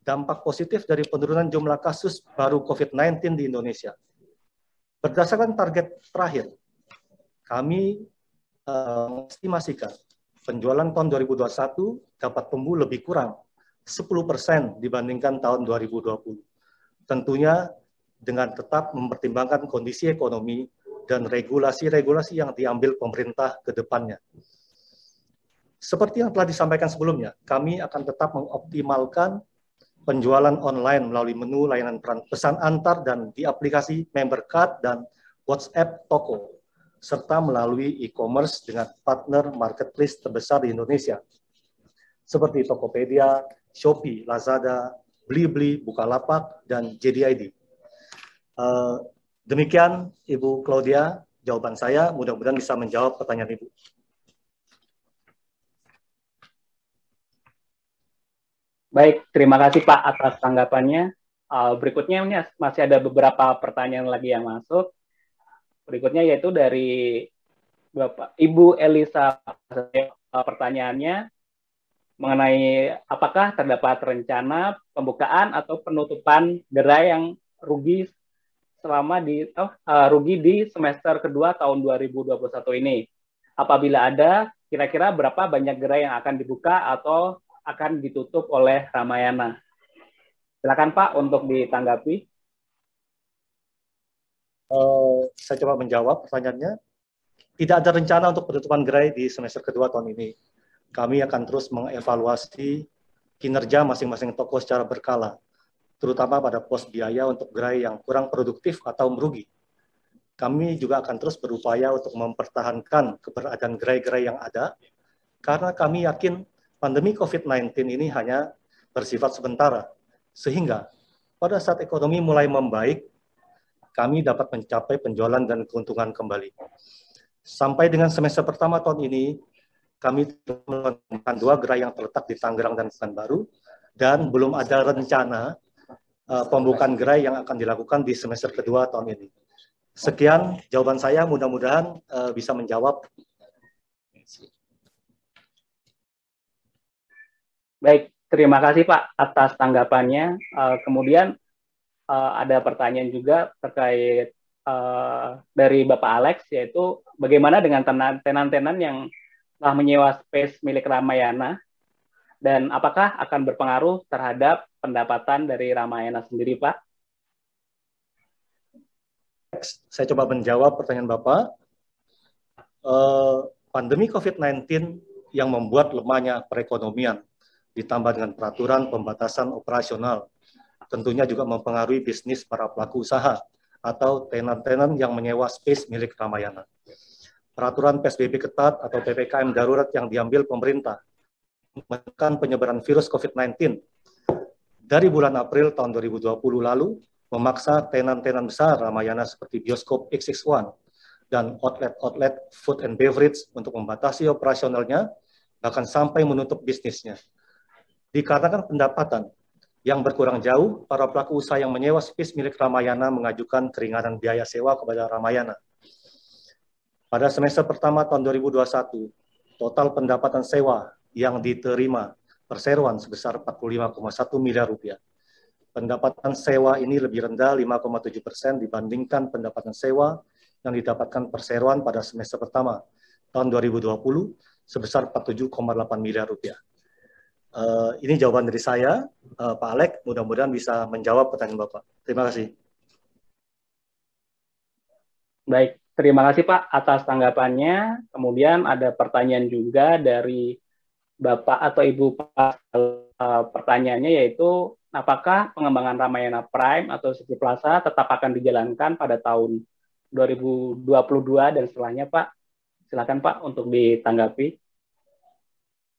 Dampak positif dari penurunan jumlah kasus baru COVID-19 di Indonesia. Berdasarkan target terakhir, kami mengestimasikan penjualan tahun 2021 dapat tumbuh lebih kurang 10% dibandingkan tahun 2020. Tentunya dengan tetap mempertimbangkan kondisi ekonomi dan regulasi-regulasi yang diambil pemerintah ke depannya. Seperti yang telah disampaikan sebelumnya, kami akan tetap mengoptimalkan penjualan online melalui menu layanan pesan antar dan di aplikasi member card dan WhatsApp toko, serta melalui e-commerce dengan partner marketplace terbesar di Indonesia, seperti Tokopedia, Shopee, Lazada, Blibli, Bukalapak, dan JDID. Demikian Ibu Claudia, jawaban saya. Mudah-mudahan bisa menjawab pertanyaan Ibu. Baik, terima kasih Pak atas tanggapannya. Berikutnya ini masih ada beberapa pertanyaan lagi yang masuk. Berikutnya yaitu dari Bapak Ibu Elisa. Pertanyaannya mengenai apakah terdapat rencana pembukaan atau penutupan gerai yang rugi rugi di semester kedua tahun 2021 ini. Apabila ada, kira-kira berapa banyak gerai yang akan dibuka atau akan ditutup oleh Ramayana? Silakan Pak untuk ditanggapi. Saya coba menjawab pertanyaannya. Tidak ada rencana untuk penutupan gerai di semester kedua tahun ini. Kami akan terus mengevaluasi kinerja masing-masing toko secara berkala, terutama pada pos biaya untuk gerai yang kurang produktif atau merugi. Kami juga akan terus berupaya untuk mempertahankan keberadaan gerai-gerai yang ada, karena kami yakin pandemi COVID-19 ini hanya bersifat sementara, sehingga pada saat ekonomi mulai membaik, kami dapat mencapai penjualan dan keuntungan kembali. Sampai dengan semester pertama tahun ini, kami menemukan 2 gerai yang terletak di Tangerang dan Pekanbaru, dan belum ada rencana pembukaan gerai yang akan dilakukan di semester kedua tahun ini. Sekian jawaban saya, mudah-mudahan bisa menjawab. Baik, terima kasih Pak atas tanggapannya. Kemudian ada pertanyaan juga terkait dari Bapak Alex, yaitu bagaimana dengan tenan-tenan yang telah menyewa space milik Ramayana, dan apakah akan berpengaruh terhadap pendapatan dari Ramayana sendiri, Pak? Saya coba menjawab pertanyaan Bapak. Pandemi COVID-19 yang membuat lemahnya perekonomian, ditambah dengan peraturan pembatasan operasional, tentunya juga mempengaruhi bisnis para pelaku usaha atau tenan-tenan yang menyewa space milik Ramayana. Peraturan PSBB ketat atau PPKM darurat yang diambil pemerintah menekan penyebaran virus COVID-19 dari bulan April tahun 2020 lalu, memaksa tenan-tenan besar Ramayana seperti bioskop X61 dan outlet food and beverage untuk membatasi operasionalnya, bahkan sampai menutup bisnisnya. Dikarenakan pendapatan yang berkurang jauh, para pelaku usaha yang menyewa space milik Ramayana mengajukan keringanan biaya sewa kepada Ramayana. Pada semester pertama tahun 2021, total pendapatan sewa yang diterima perseroan sebesar 45,1 miliar rupiah. Pendapatan sewa ini lebih rendah 5,7% dibandingkan pendapatan sewa yang didapatkan perseroan pada semester pertama tahun 2020 sebesar 47,8 miliar rupiah. Ini jawaban dari saya, Pak Alex. Mudah-mudahan bisa menjawab pertanyaan Bapak. Terima kasih. Baik, terima kasih Pak atas tanggapannya. Kemudian ada pertanyaan juga dari Bapak atau Ibu Pak. Pertanyaannya yaitu, apakah pengembangan Ramayana Prime atau City Plaza tetap akan dijalankan pada tahun 2022 dan setelahnya, Pak? Silakan Pak untuk ditanggapi.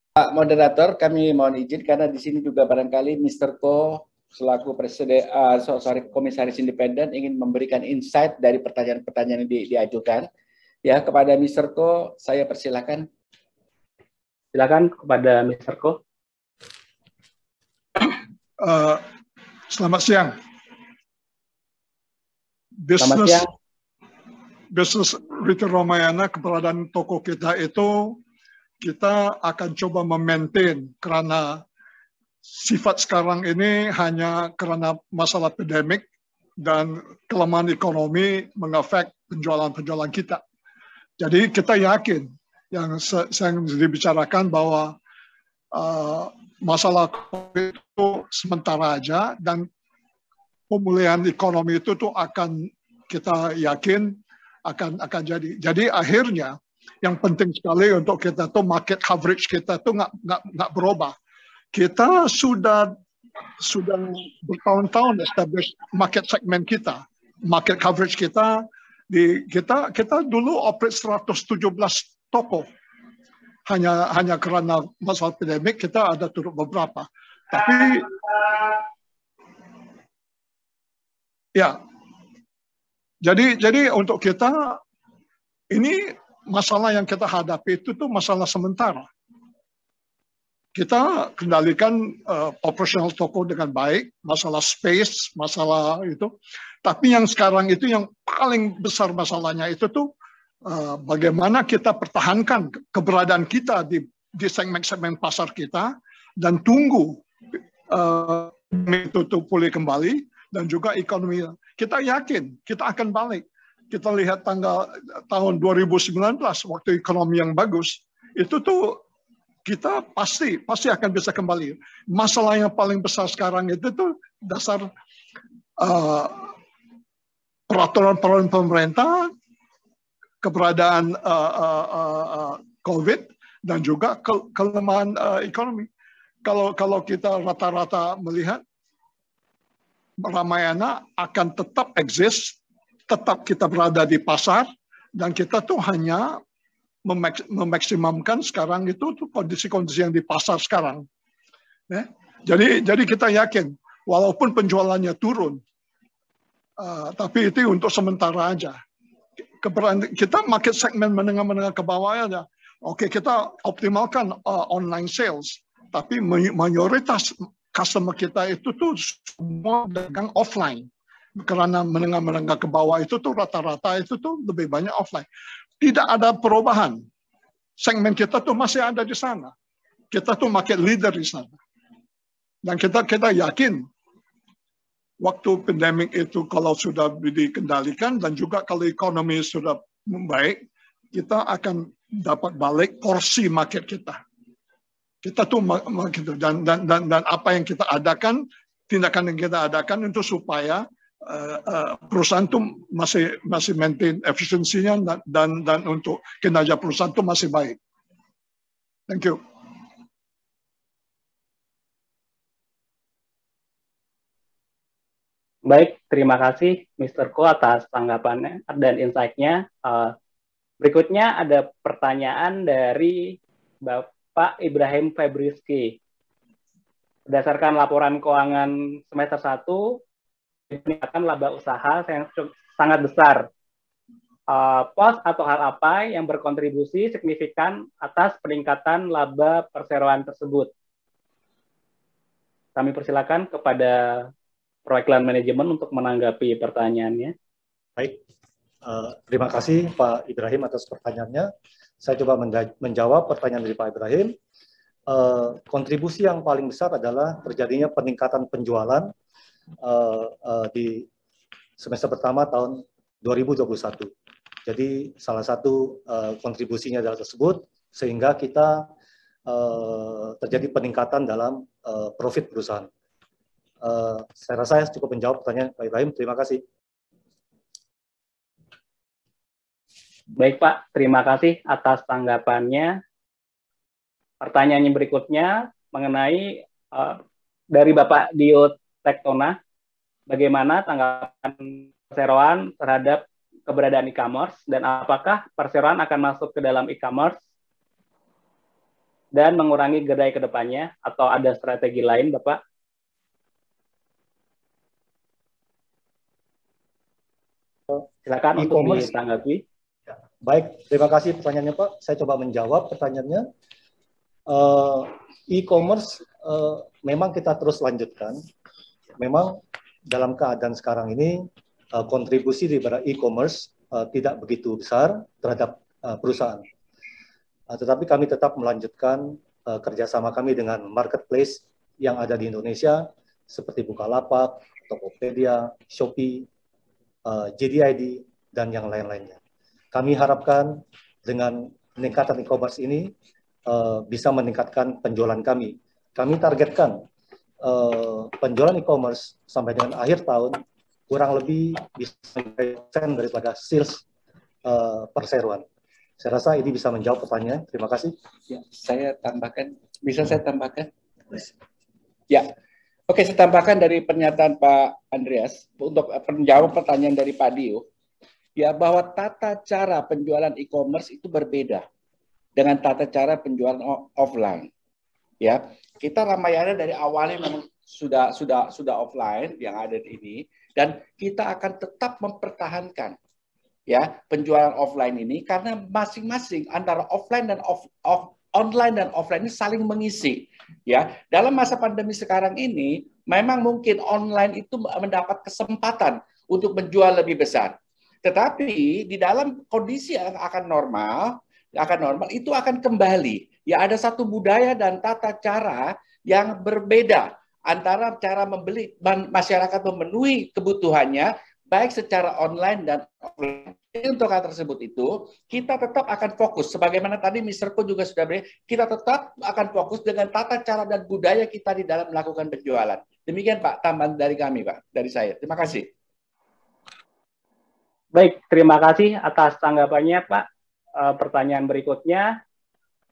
Pak Moderator, kami mohon izin karena di sini juga barangkali Mr. Ko selaku Komisaris Independen ingin memberikan insight dari pertanyaan-pertanyaan yang diajukan. Ya, kepada Mr. Ko, saya persilakan. Silakan kepada Mr. Ko. Selamat siang. Bisnis Retail Ramayana, keberadaan toko kita itu kita akan coba memaintain karena sifat sekarang ini hanya karena masalah pandemik dan kelemahan ekonomi mengefek penjualan kita. Jadi kita yakin yang saya dibicarakan bahwa masalah COVID itu sementara aja dan pemulihan ekonomi itu tuh akan kita yakin akan jadi. Jadi akhirnya yang penting sekali untuk kita tuh market coverage kita tuh nggak berubah. Kita sudah bertahun-tahun establish market segment kita, market coverage kita kita dulu operate 117 toko. Hanya karena masalah pandemik kita ada turun beberapa. Tapi ya, jadi untuk kita ini masalah yang kita hadapi itu tuh masalah sementara. Kita kendalikan operasional toko dengan baik, masalah space, masalah itu. Tapi yang sekarang itu yang paling besar masalahnya itu tuh bagaimana kita pertahankan keberadaan kita di segmen-segmen pasar kita dan tunggu itu tuh pulih kembali dan juga ekonomi. Kita yakin kita akan balik. Kita lihat tahun 2019 waktu ekonomi yang bagus itu tuh kita pasti akan bisa kembali. Masalah yang paling besar sekarang itu tuh dasar peraturan pemerintah, keberadaan COVID, dan juga kelemahan ekonomi. Kalau kita rata-rata melihat, Ramayana akan tetap eksis, tetap kita berada di pasar, dan kita tuh hanya memaksimumkan sekarang itu tuh kondisi-kondisi yang di pasar sekarang. Ya? Jadi kita yakin, walaupun penjualannya turun, tapi itu untuk sementara aja. Kita market segmen menengah-menengah ke bawah aja. Oke, kita optimalkan online sales, tapi mayoritas customer kita itu tuh semua dagang offline. Karena menengah-menengah ke bawah itu tuh rata-rata itu tuh lebih banyak offline. Tidak ada perubahan. Segmen kita tuh masih ada di sana. Kita tuh market leader di sana. Dan kita yakin waktu pandemik itu kalau sudah dikendalikan dan juga kalau ekonomi sudah membaik, kita akan dapat balik porsi market kita. Kita tuh gitu, dan apa yang kita adakan, tindakan yang kita adakan itu supaya perusahaan itu masih maintain efisiensinya dan untuk kinerja perusahaan itu masih baik. Thank you. Baik, terima kasih Mr. Ko atas tanggapannya dan insight-nya. Berikutnya ada pertanyaan dari Bapak Ibrahim Febriski. Berdasarkan laporan keuangan semester 1, peningkatan laba usaha yang sangat besar. Pos atau hal apa yang berkontribusi signifikan atas peningkatan laba perseroan tersebut? Kami persilakan kepada perwakilan manajemen untuk menanggapi pertanyaannya. Baik, terima kasih Pak Ibrahim atas pertanyaannya. Saya coba menjawab pertanyaan dari Pak Ibrahim. Kontribusi yang paling besar adalah terjadinya peningkatan penjualan di semester pertama tahun 2021. Jadi salah satu kontribusinya adalah tersebut, sehingga kita terjadi peningkatan dalam profit perusahaan. Saya rasa saya cukup menjawab pertanyaan Pak Ibrahim. Terima kasih. Baik Pak, terima kasih atas tanggapannya. Pertanyaan yang berikutnya mengenai dari Bapak Dio Tektona, bagaimana tanggapan perseroan terhadap keberadaan e-commerce dan apakah perseroan akan masuk ke dalam e-commerce dan mengurangi gerai ke depannya atau ada strategi lain, Bapak? Silakan untuk ditanggapi. Baik, terima kasih pertanyaannya Pak. Saya coba menjawab pertanyaannya. E-commerce memang kita terus lanjutkan. Memang dalam keadaan sekarang ini kontribusi daripada e-commerce tidak begitu besar terhadap perusahaan. Tetapi kami tetap melanjutkan kerjasama kami dengan marketplace yang ada di Indonesia seperti Bukalapak, Tokopedia, Shopee, JDID, dan yang lain-lainnya. Kami harapkan dengan peningkatan e-commerce ini bisa meningkatkan penjualan kami. Kami targetkan penjualan e-commerce sampai dengan akhir tahun kurang lebih bisa 5% daripada sales perseroan. Saya rasa ini bisa menjawab pertanyaan. Terima kasih. Ya, saya tambahkan. Bisa saya tambahkan? Ya. Oke, saya tambahkan dari pernyataan Pak Andreas untuk menjawab pertanyaan dari Pak Dio. Ya, bahwa tata cara penjualan e-commerce itu berbeda dengan tata cara penjualan offline. Ya, kita Ramayana dari awalnya memang sudah offline yang ada di ini, dan kita akan tetap mempertahankan ya penjualan offline ini karena masing-masing antara offline dan online dan offline ini saling mengisi. Ya, dalam masa pandemi sekarang ini memang mungkin online itu mendapat kesempatan untuk menjual lebih besar. Tetapi di dalam kondisi yang akan normal itu akan kembali. Ya, ada satu budaya dan tata cara yang berbeda antara cara membeli masyarakat memenuhi kebutuhannya baik secara online dan offline. Untuk hal tersebut itu kita tetap akan fokus sebagaimana tadi Mr. Ko juga sudah beri, kita tetap akan fokus dengan tata cara dan budaya kita di dalam melakukan penjualan. Demikian Pak tambahan dari kami Pak, dari saya. Terima kasih. Baik, terima kasih atas tanggapannya, Pak. Pertanyaan berikutnya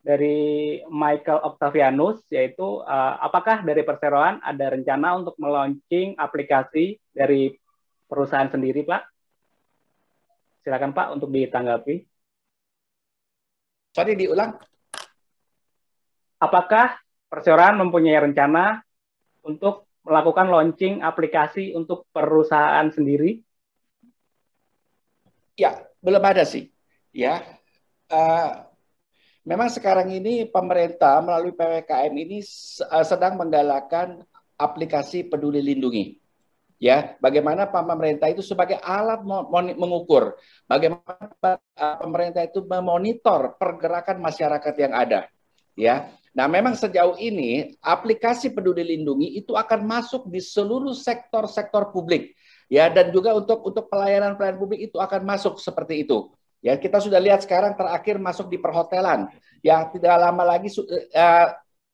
dari Michael Octavianus, yaitu apakah dari perseroan ada rencana untuk meluncing aplikasi dari perusahaan sendiri, Pak? Silakan, Pak, untuk ditanggapi. Sorry, diulang. Apakah perseroan mempunyai rencana untuk melakukan launching aplikasi untuk perusahaan sendiri? Ya, belum ada sih. Ya, memang sekarang ini pemerintah melalui PPKM ini sedang menggalakkan aplikasi Peduli Lindungi. Ya, bagaimana pemerintah itu sebagai alat mengukur, bagaimana pemerintah itu memonitor pergerakan masyarakat yang ada. Ya, nah memang sejauh ini aplikasi Peduli Lindungi itu akan masuk di seluruh sektor-sektor publik. Ya, dan juga untuk pelayanan publik itu akan masuk seperti itu. Ya, kita sudah lihat sekarang terakhir masuk di perhotelan. Ya, tidak lama lagi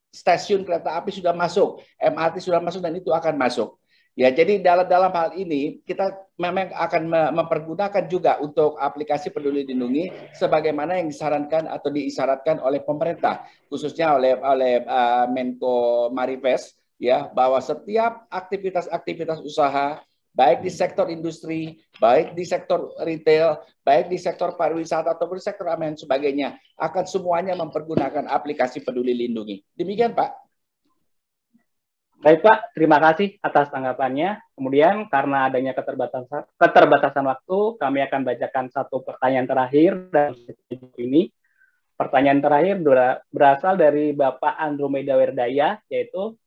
stasiun kereta api sudah masuk, MRT sudah masuk, dan itu akan masuk. Ya, jadi dalam hal ini kita memang akan mempergunakan juga untuk aplikasi Peduli Lindungi sebagaimana yang disarankan atau diisyaratkan oleh pemerintah, khususnya oleh Menko Marifest, ya, bahwa setiap aktivitas usaha baik di sektor industri, baik di sektor retail, baik di sektor pariwisata ataupun sektor dan sebagainya, akan semuanya mempergunakan aplikasi Peduli Lindungi. Demikian, Pak. Baik, Pak, terima kasih atas tanggapannya. Kemudian karena adanya keterbatasan waktu, kami akan bacakan satu pertanyaan terakhir dalam sesi ini. Pertanyaan terakhir berasal dari Bapak Andromeda Werdaya, yaitu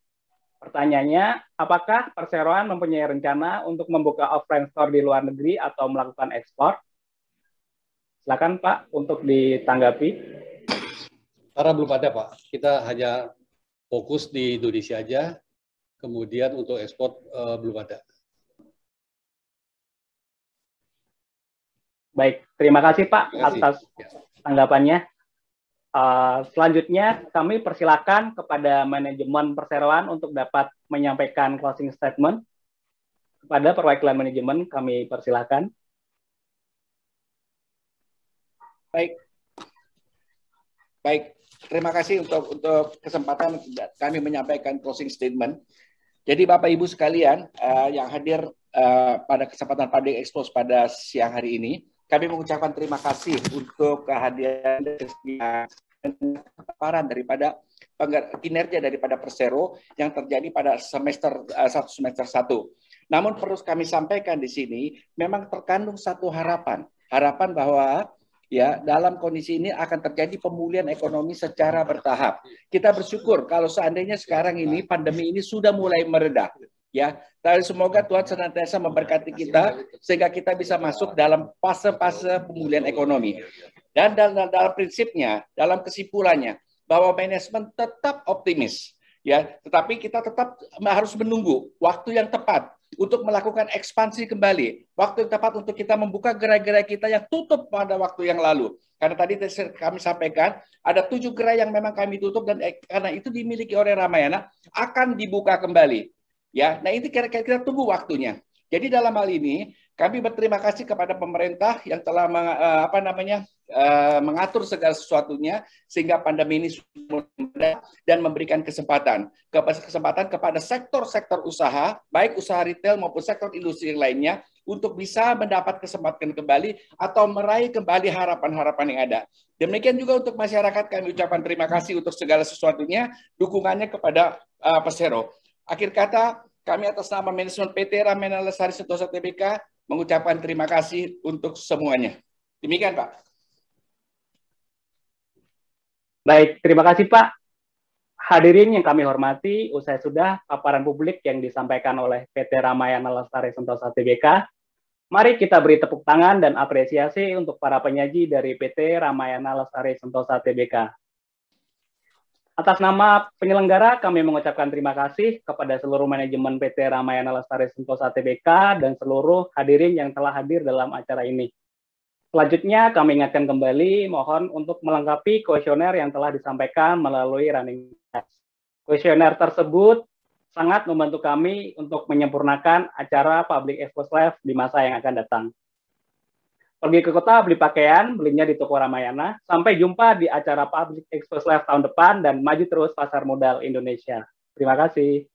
pertanyaannya, apakah perseroan mempunyai rencana untuk membuka offline store di luar negeri atau melakukan ekspor? Silakan, Pak, untuk ditanggapi. Karena belum ada, Pak. Kita hanya fokus di Indonesia aja. Kemudian untuk ekspor belum ada. Baik, terima kasih, Pak, atas tanggapannya. Selanjutnya, kami persilakan kepada manajemen perseroan untuk dapat menyampaikan closing statement. Kepada perwakilan manajemen, kami persilakan. Baik. Terima kasih untuk kesempatan kami menyampaikan closing statement. Jadi Bapak Ibu sekalian yang hadir pada kesempatan Public Expose pada siang hari ini, kami mengucapkan terima kasih untuk kehadiran daripada kinerja daripada Persero yang terjadi pada semester 1. Namun perlu kami sampaikan di sini, memang terkandung satu harapan bahwa ya dalam kondisi ini akan terjadi pemulihan ekonomi secara bertahap. Kita bersyukur kalau seandainya sekarang ini pandemi ini sudah mulai mereda. Ya, tapi semoga Tuhan senantiasa memberkati kita sehingga kita bisa masuk dalam fase-fase pemulihan ekonomi. Dan dalam prinsipnya, dalam kesimpulannya, bahwa manajemen tetap optimis, ya, tetapi kita tetap harus menunggu waktu yang tepat untuk melakukan ekspansi kembali, waktu yang tepat untuk kita membuka gerai-gerai kita yang tutup pada waktu yang lalu. Karena tadi kami sampaikan ada 7 gerai yang memang kami tutup dan karena itu dimiliki oleh Ramayana akan dibuka kembali. Ya, nah ini kita tunggu waktunya. Jadi dalam hal ini kami berterima kasih kepada pemerintah yang telah mengatur segala sesuatunya sehingga pandemi ini sudah dan memberikan kesempatan kepada sektor-sektor usaha, baik usaha retail maupun sektor industri yang lainnya untuk bisa mendapat kesempatan kembali atau meraih kembali harapan-harapan yang ada. Demikian juga untuk masyarakat kami ucapkan terima kasih untuk segala sesuatunya, dukungannya kepada Persero. Akhir kata, kami atas nama manajemen PT Ramayana Lestari Sentosa Tbk mengucapkan terima kasih untuk semuanya. Demikian, Pak. Baik, terima kasih, Pak. Hadirin yang kami hormati, usai sudah paparan publik yang disampaikan oleh PT Ramayana Lestari Sentosa Tbk. Mari kita beri tepuk tangan dan apresiasi untuk para penyaji dari PT Ramayana Lestari Sentosa Tbk. Atas nama penyelenggara, kami mengucapkan terima kasih kepada seluruh manajemen PT Ramayana Lestari Sentosa Tbk dan seluruh hadirin yang telah hadir dalam acara ini. Selanjutnya, kami ingatkan kembali, mohon untuk melengkapi kuesioner yang telah disampaikan melalui running text. Kuesioner tersebut sangat membantu kami untuk menyempurnakan acara Public Expose Live di masa yang akan datang. Pergi ke kota beli pakaian, belinya di toko Ramayana. Sampai jumpa di acara Public Expose Live tahun depan dan maju terus pasar modal Indonesia. Terima kasih.